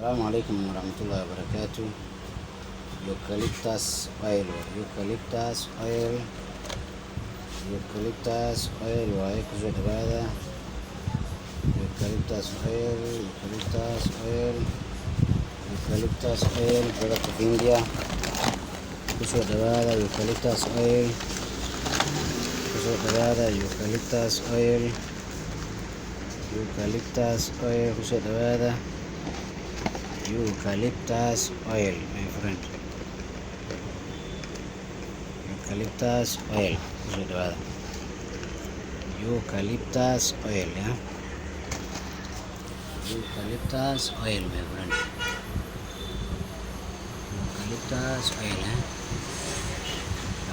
Assalamualaikum warahmatullahi wabarakatuh. Eucalyptus oil, eucalyptus oil, eucalyptus oil waaye kusoo dhawaada. Eucalyptus oil, eucalyptus oil, eucalyptus oil, product of India. Kusoo dhawaada eucalyptus oil, kusoo dhawaada eucalyptus oil, eucalyptus oil, kusoo dhawaada eucalyptus oil, my friend. Eucalyptus oil, kusoo dhawaada eucalyptus oil, ya. Eucalyptus oil, my friend. Eucalyptus oil, ya.